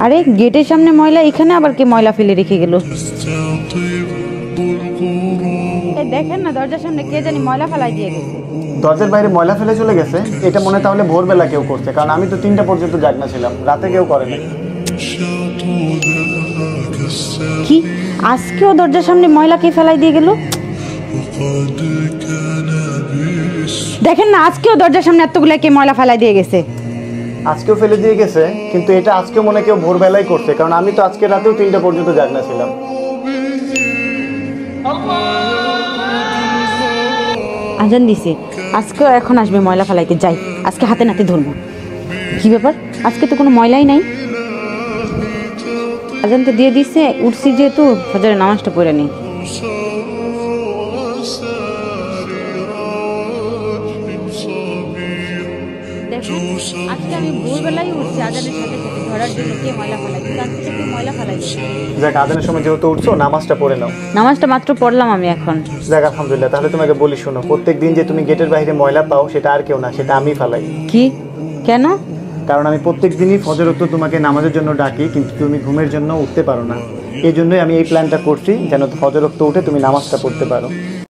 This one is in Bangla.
আরে গেটের সামনে ময়লা, এখানে আবার কে ময়লা ফেলে রেখে গেল? দেখেন না, দরজার সামনে কে জানি ময়লা ফেলাই দিয়ে গেছে। দরজার বাইরে ময়লা ফেলে চলে গেছে? এটা মনে তাহলে ভোরবেলা কেউ করছে, কারণ আমি তো 3টা পর্যন্ত জাগনা ছিলাম, রাতে কেউ করে নাই। কি আজকেও দরজার সামনে ময়লা কে ফেলাই দিয়ে গেল? দেখেন না, আজকেও দরজার সামনে এতগুলা কে ময়লা ফেলাই দিয়ে গেছে। আজকেও ফেলে দিয়ে গেছে, কিন্তু এটা আজকেও মনে কেউ ভোরবেলাই করছে, কারণ আমি তো আজকে রাতেও 3টা পর্যন্ত জাগনা ছিলাম। আজান দিছে, আজকেও এখন আসবে ময়লা ফেলাইতে। যাই, আজকে হাতে নাতে ধরবো। কি ব্যাপার, আজকে তো কোনো ময়লাই নাই। আজান তো দিয়ে দিছে, উঠছি যেহেতু ফজরের নামাজটা পড়ে নিই। দেখুন, আজকে আমি ভোরবেলায় উঠছি আজানের সাথে সাথে ধরার জন্য কে ময়লা ফেলাই, কিন্তু আজকে কে ময়লা ফেলাই। যাক, আজানের সময় যেহেতু উঠছো, নামাজটা পড়ে নাও। নামাজটা মাত্র পড়লাম আমি এখন। যাক, আলহামদুলিল্লাহ। তাহলে তোমাকে বলি, শোনো, প্রত্যেকদিন যে তুমি গেটের বাইরে ময়লা পাও, সেটা আর কেউ না, সেটা আমি ফেলাই। কি? কেন? কারণ আমি প্রত্যেক দিনই ফজর ওয়াক্ত তোমাকে নামাজের জন্য ডাকি, কিন্তু তুমি ঘুমের জন্য উঠতে পারো না। এই জন্যই আমি এই প্ল্যানটা করছি, যেন ফজর ওয়াক্ত উঠে তুমি নামাজটা পড়তে পারো।